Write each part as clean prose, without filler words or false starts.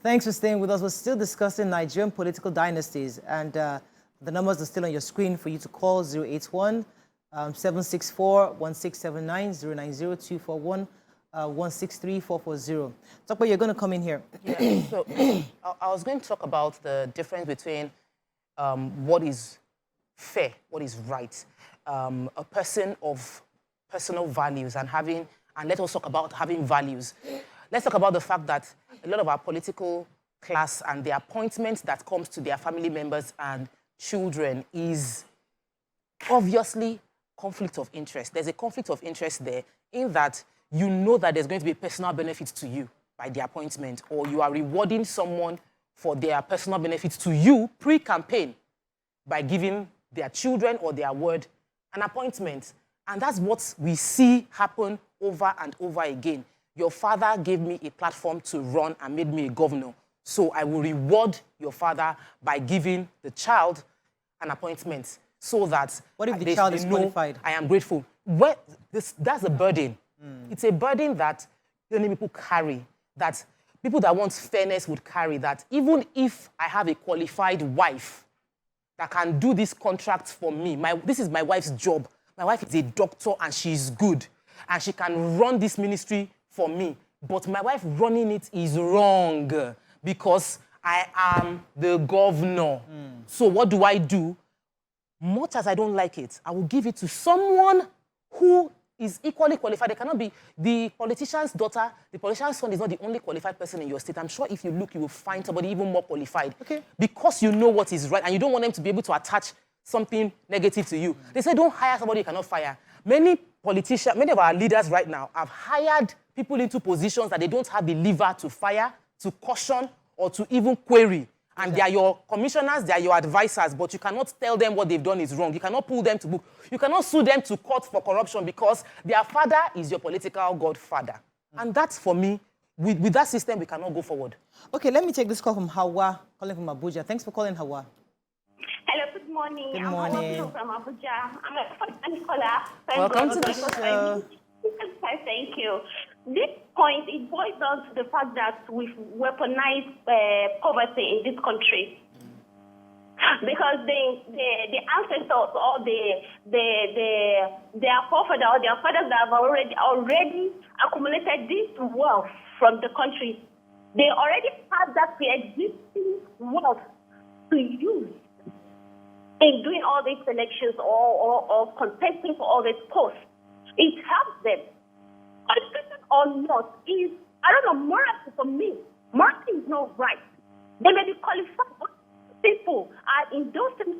Thanks for staying with us. We're still discussing Nigerian political dynasties, and the numbers are still on your screen for you to call: 081 764 1679, 090 241 163 440. Tope, you're going to come in here. Yeah. So I was going to talk about the difference between what is fair, what is right, a person of personal values and let us talk about having values. Let's talk about the fact that a lot of our political class and the appointment that comes to their family members and children is obviously conflict of interest. There's a conflict of interest there in that you know that there's going to be personal benefits to you by the appointment, or you are rewarding someone for their personal benefits to you pre-campaign by giving their children or their ward an appointment. And that's what we see happen over and over again. Your father gave me a platform to run and made me a governor. So I will reward your father by giving the child an appointment so that what if the child is qualified? I am grateful. Well, that's a burden. It's a burden that many people carry, that people that want fairness would carry, that even if I have a qualified wife that can do this contract for me, this is my wife's job. My wife is a doctor and she's good, and she can run this ministry for me. But my wife running it is wrong because I am the governor. So what do? Much as I don't like it, I will give it to someone who is equally qualified. They cannot be the politician's daughter. The politician's son is not the only qualified person in your state. I'm sure if you look, you will find somebody even more qualified. Okay. Because you know what is right and you don't want them to be able to attach something negative to you. They say don't hire somebody you cannot fire. Many politicians, many of our leaders right now have hired people into positions that they don't have the lever to fire, to caution, or to even query. And they are your commissioners, they are your advisors, but you cannot tell them what they've done is wrong. You cannot pull them to book. You cannot sue them to court for corruption because their father is your political godfather. And that's, for me, with that system, we cannot go forward. Okay, let me take this call from Hawa, calling from Abuja. Thanks for calling, Hawa. Hello, good morning. Good morning. I'm from Abuja. I'm a first-time caller. Welcome to the show. Thank you. This point, it boils down to the fact that we've weaponized poverty in this country. Because the ancestors or their forefathers or their fathers that have already accumulated this wealth from the country, they already have that pre-existing wealth to use in doing all these elections or contesting for all these posts. It helps them. Qualification or not is, I don't know, morality for me. Morality is not right. They may be qualified, but people are in those parties,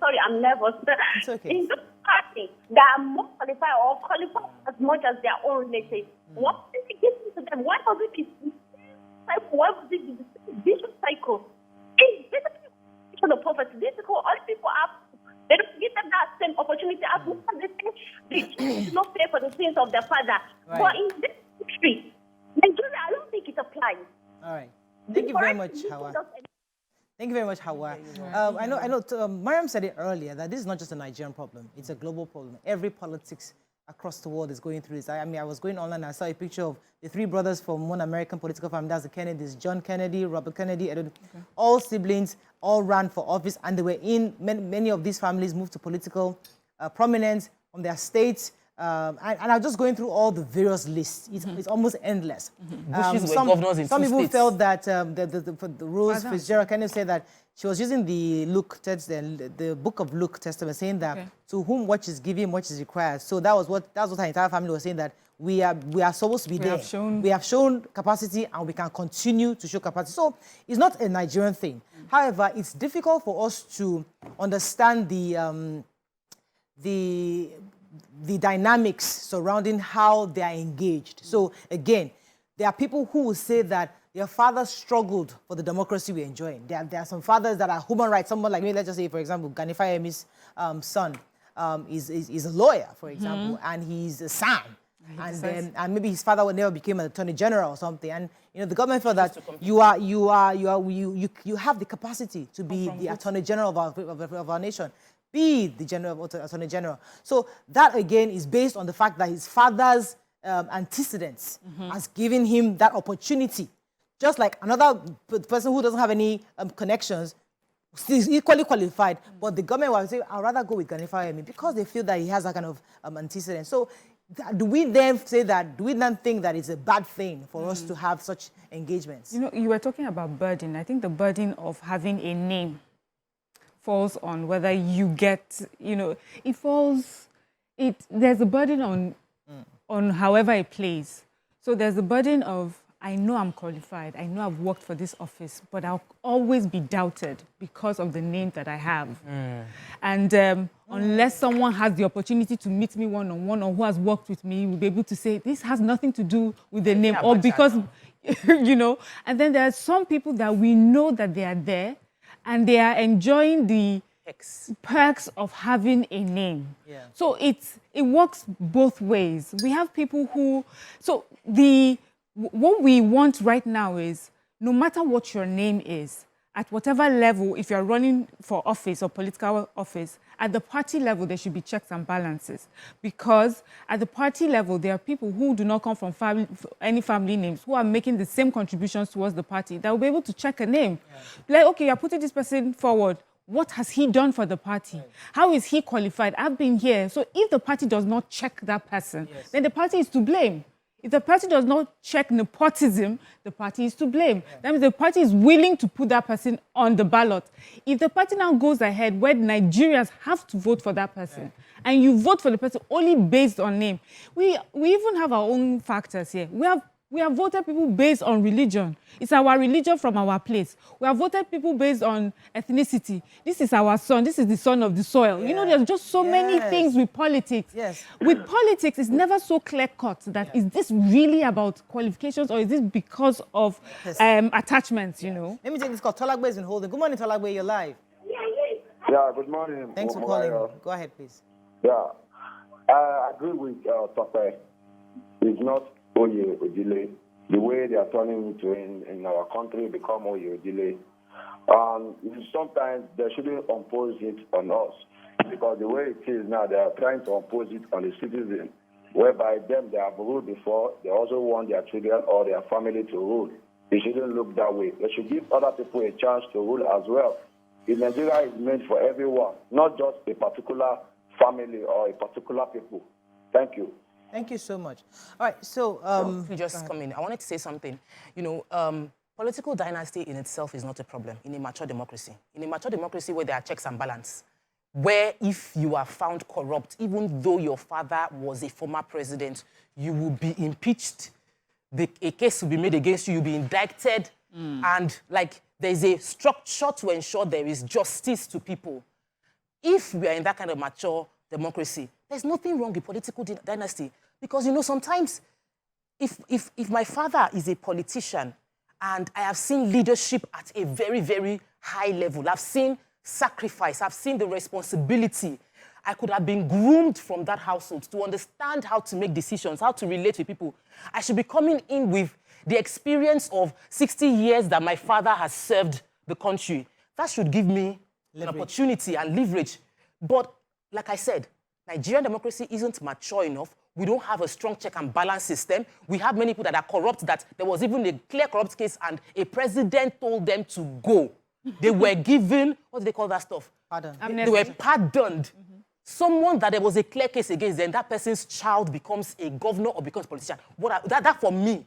sorry, I'm nervous. It's okay. In those parties that are more qualified or qualified as much as their own relatives. What is it getting to them? Why was it the cycle? Why was it the vicious cycle? It's basically the poverty. These people, all people have. They don't give them that same opportunity as much as they do not pay for the sins of their father. Right. But in this country, Nigeria, I don't think it applies. All right. Thank you very much, Hawa. Thank you very much, Hawa. I know. Mariam said it earlier that this is not just a Nigerian problem; it's a global problem. Every politics across the world is going through this. I mean, I was going online and I saw a picture of the three brothers from one American political family. That's the Kennedys: John Kennedy, Robert Kennedy, all siblings, all ran for office, and they were in many of these families moved to political prominence from their states. And I'm just going through all the various lists. It's almost endless. Some governors in some people states. felt that the Rose Fitzgerald kind of said that she was using the the book of Luke Testament, saying that to whom much is given, much is required. So that's what her entire family was saying, that we are supposed to be there. We have shown capacity and we can continue to show capacity. So it's not a Nigerian thing. However, it's difficult for us to understand the dynamics surrounding how they are engaged. So again, there are people who will say that their fathers struggled for the democracy we're enjoying. There are some fathers that are human rights. Someone like me, let's just say, for example, Gani Fayemi's son is a lawyer, for example, and he's a son. And maybe his father never became an attorney general or something. And the government felt that you have the capacity to be the attorney general of our nation. Be the attorney general. So that again is based on the fact that his fathers antecedents as giving him that opportunity. Just like another person who doesn't have any connections, is equally qualified, but the government will say, I'd rather go with Gani Fayemi because they feel that he has that kind of antecedent. So do we then say that, do we then think that it's a bad thing for us to have such engagements? You know, you were talking about burden. I think the burden of having a name falls on whether you get, you know, there's a burden on however it plays. So there's a burden of, I know I'm qualified, I know I've worked for this office, but I'll always be doubted because of the name that I have. And unless someone has the opportunity to meet me one-on-one or who has worked with me, will be able to say, this has nothing to do with the name, or because, you know. And then there are some people that we know that they are there and they are enjoying the perks of having a name. Yeah. So it works both ways. We have people who, what we want right now is, no matter what your name is, at whatever level, if you're running for office or political office, at the party level, there should be checks and balances. Because at the party level, there are people who do not come from any family names, who are making the same contributions towards the party, that will be able to check a name. Yeah. Like, okay, you're putting this person forward. What has he done for the party? Right. How is he qualified? I've been here. So if the party does not check that person, then the party is to blame. If the party does not check nepotism, the party is to blame. Yeah. That means the party is willing to put that person on the ballot. If the party now goes ahead where Nigerians have to vote for that person, and you vote for the person only based on name, we even have our own factors here. We have voted people based on religion. It's our religion from our place. We have voted people based on ethnicity. This is our son. This is the son of the soil. Yeah. You know, there's just so many things with politics. Yes. With politics, it's never so clear-cut that is this really about qualifications or is this because of attachments, you know? Let me take this call. Tolagbe is in holding. Good morning, Tolagbe. You're live. Yeah, good morning. Thanks for calling. Go ahead, please. Yeah, I agree with Tope. It's not Oye Ojile. The way they are turning into in our country become Oye Ojile. Sometimes they shouldn't impose it on us because the way it is now, they are trying to impose it on the citizen, whereby them they have ruled before, they also want their children or their family to rule. It shouldn't look that way. They should give other people a chance to rule as well. In Nigeria is meant for everyone, not just a particular family or a particular people. Thank you. Thank you so much. All right, so... you just come in. I wanted to say something. You know, political dynasty in itself is not a problem in a mature democracy. In a mature democracy where there are checks and balance, where if you are found corrupt, even though your father was a former president, you will be impeached, a case will be made against you, you'll be indicted, and like there's a structure to ensure there is justice to people. If we are in that kind of mature democracy, there's nothing wrong with political dynasty. Because, you know, sometimes if my father is a politician and I have seen leadership at a very, very high level, I've seen sacrifice, I've seen the responsibility, I could have been groomed from that household to understand how to make decisions, how to relate with people. I should be coming in with the experience of 60 years that my father has served the country. That should give me an opportunity and leverage. But like I said, Nigerian democracy isn't mature enough. We don't have a strong check and balance system. We have many people that are corrupt, that there was even a clear corrupt case and a president told them to go. They were given, what do they call that stuff? Pardon. They were pardoned. Someone that there was a clear case against, then that person's child becomes a governor or becomes a politician. That for me,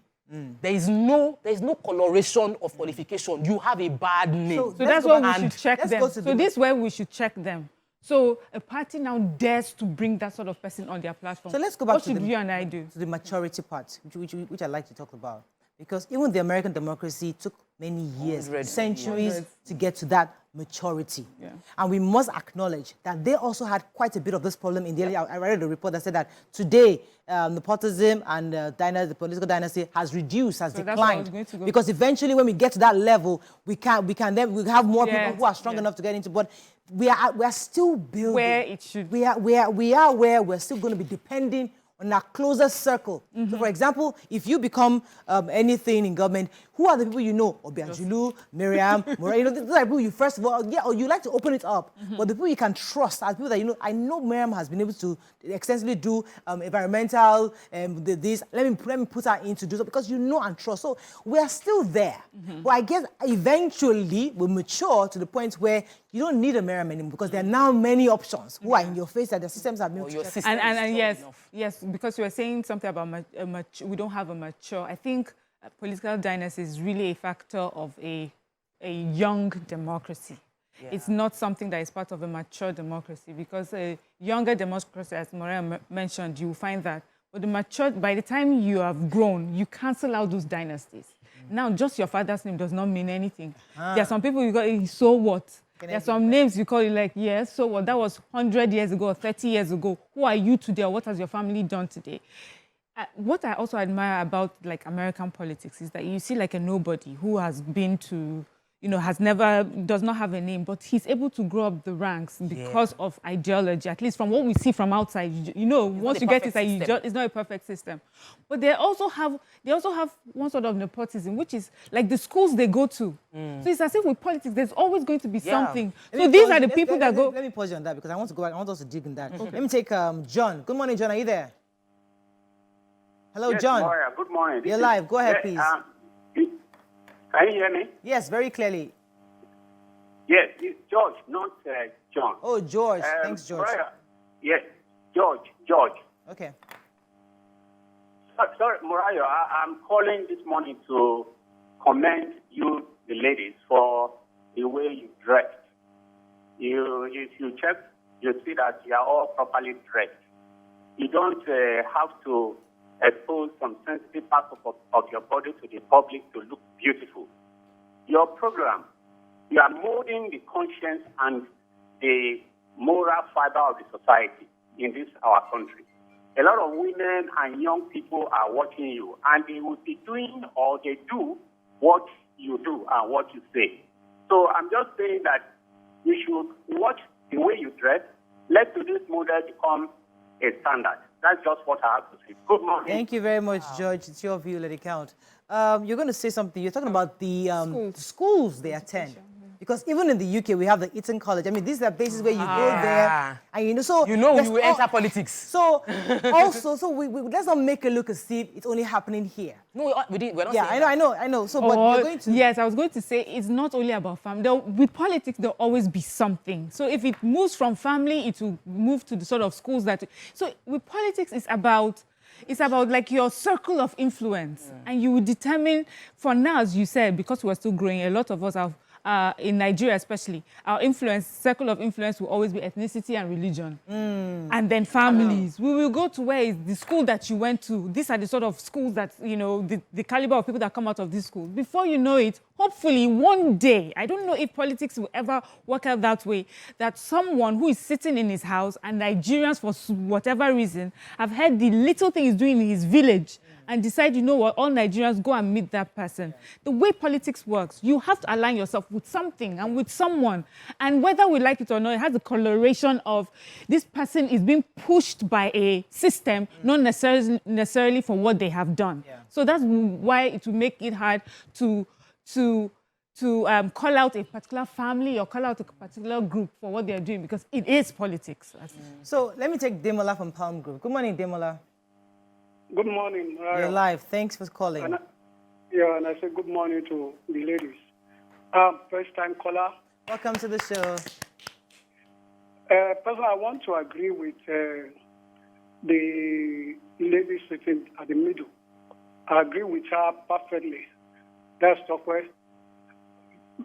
there is no coloration of qualification. You have a bad name. So that's why we should check them. So this is where we should check them. So a party now dares to bring that sort of person on their platform. So let's go back to you and I do? To the maturity part, which I'd like to talk about. Because even the American democracy took many years, centuries to get to that maturity. Yeah. And we must acknowledge that they also had quite a bit of this problem in the early. I read a report that said that today, nepotism and the political dynasty has declined. Because eventually when we get to that level, we have more people who are strong enough to get into, but we are still building. Where it should we are where we're still going to be depending on our closer circle. So, for example, if you become anything in government, who are the people you know? Obianjulu, Miriam, Mora, these are people you first of all, or you like to open it up. But the people you can trust are people that you know. I know Miriam has been able to extensively do environmental, this. Let me put her in to do so because you know and trust. So we are still there. But I guess eventually we mature to the point where you don't need a Miriam anymore because there are now many options who are in your face that the systems are built. And yes, because you were saying something about we don't have a mature. I think political dynasty is really a factor of a young democracy. Yeah. It's not something that is part of a mature democracy because a younger democracy, as Maria mentioned, you will find that by the time you have grown, you cancel out those dynasties. Now, just your father's name does not mean anything. There are some people you go, so what? There are some names you call it like, yes, so what? That was 100 years ago or 30 years ago. Who are you today or what has your family done today? What I also admire about like American politics is that you see like a nobody who has been to, does not have a name, but he's able to grow up the ranks because of ideology, at least from what we see from outside. Once you get it, it's not a perfect system. But they also have one sort of nepotism, which is like the schools they go to. So it's as if with politics, there's always going to be something. So these are the people that go. Let me pause you on that because I want to go back. I want us to dig in that. Okay. Let me take John. Good morning, John. Are you there? Hello, yes, John. Maria. Good morning. You're live. Go ahead, please. Can you hear me? Yes, very clearly. Yes, it's George, not John. Oh, George. Thanks, George. Maria. Yes, George. Okay. Sorry, Mariah, I'm calling this morning to commend you, the ladies, for the way you dressed. If you check, you see that you are all properly dressed. You don't have to expose some sensitive parts of your body to the public to look beautiful. Your program, you are molding the conscience and the moral fiber of the society in this, our country. A lot of women and young people are watching you, and they will be doing or they do what you do and what you say. So I'm just saying that you should watch the way you dress. Let today's model become a standard. That's just what I have to say. Good morning. Thank you very much, George. It's your view, let it count. You're going to say something. You're talking about the schools they attend. Because even in the UK, we have the Eton College. I mean, these are places where you go there, and so you will enter politics. So also, we let's not make it look as if it's only happening here. No, we're not. Yeah, I know. So, but you're going to. Yes, I was going to say it's not only about family. With politics, there'll always be something. So if it moves from family, it will move to the sort of schools that. So with politics, it's about like your circle of influence, and you will determine. For now, as you said, because we're still growing, a lot of us have. In Nigeria especially, our circle of influence will always be ethnicity and religion. And then families. We will go to where is the school that you went to. These are the sort of schools that, the caliber of people that come out of these schools. Before you know it, hopefully one day, I don't know if politics will ever work out that way, that someone who is sitting in his house and Nigerians, for whatever reason, have heard the little thing he's doing in his village and decide, you know what, all Nigerians go and meet that person. The way politics works, you have to align yourself with something and with someone. And whether we like it or not, it has the coloration of this person is being pushed by a system, not necessarily for what they have done. Yeah. So that's why it will make it hard to call out a particular family or call out a particular group for what they're doing, because it is politics. So let me take Demola from Palm Group. Good morning, Demola. Good morning. You're live. Thanks for calling. And I say good morning to the ladies. First-time caller. Welcome to the show. Personally, I want to agree with the lady sitting at the middle. I agree with her perfectly. That's Tope.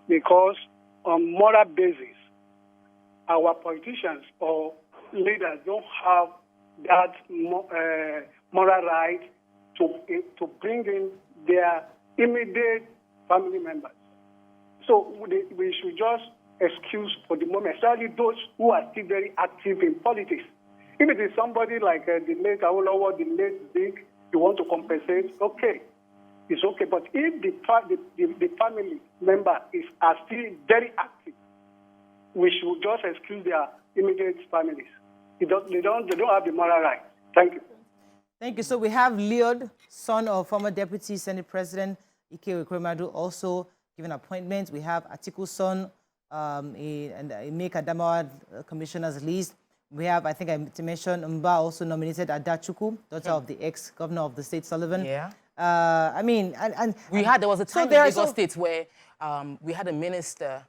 Because on moral basis, our politicians or leaders don't have that moral right to bring in their immediate family members. So we should just excuse for the moment, especially those who are still very active in politics. If it is somebody like the late Awolowo, the late Zig, you want to compensate, okay, it's okay. But if the family member are still very active, we should just excuse their immediate families. They don't have the moral right. Thank you. Thank you. So we have Leod, son of former Deputy Senate President Ike Ekwemadu, also given appointments. We have Atiku's son, Make Adamawa commissioner's list. We have, I think I mentioned, Mba also nominated Atiku, daughter of the ex-governor of the state, Sullivan. Yeah. I mean, there was a time in Lagos State where we had a minister,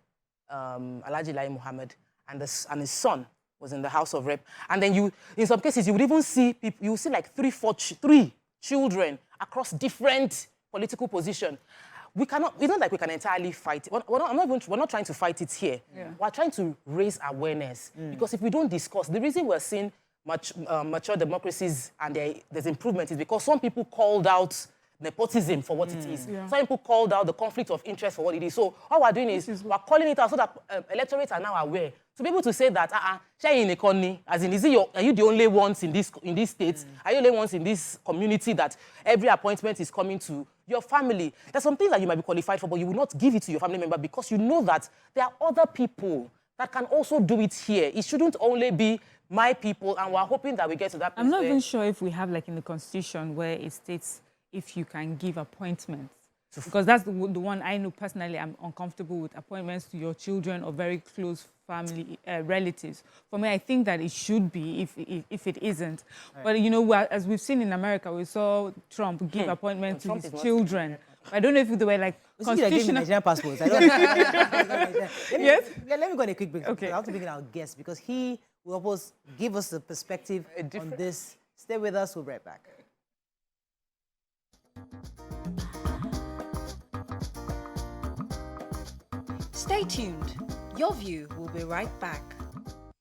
Alhaji Lai Muhammad, and his son was in the House of Rep. And then in some cases, you would even see people, you would see like three children across different political positions. It's not like we can entirely fight it. We're not trying to fight it here. Yeah. We're trying to raise awareness. Because if we don't discuss, the reason we're seeing mature democracies and there's improvement is because some people called out nepotism for what it is. Yeah. Some people called out the conflict of interest for what it is. So all we're doing is we're calling it out so that electorates are now aware. To be able to say that, sharing economy, as in, are you the only ones in this state? Are you the only ones in this community that every appointment is coming to your family? There's some things that you might be qualified for, but you will not give it to your family member because you know that there are other people that can also do it here. It shouldn't only be my people, and we're hoping that we get to that place. I'm not even sure if we have, like, in the Constitution where it states if you can give appointments. Because that's the one I know personally I'm uncomfortable with, appointments to your children or very close family relatives. For me, I think that it should be if it isn't. Right. But, you know, as we've seen in America, we saw Trump give appointments to his children. I don't know if they were like constitutional Nigerian passports. I don't know. Yes? Let me go on a quick break. Okay. I have to bring in our guest because he will always give us a perspective on this. Stay with us. We'll be right back. Stay tuned. Your View will be right back.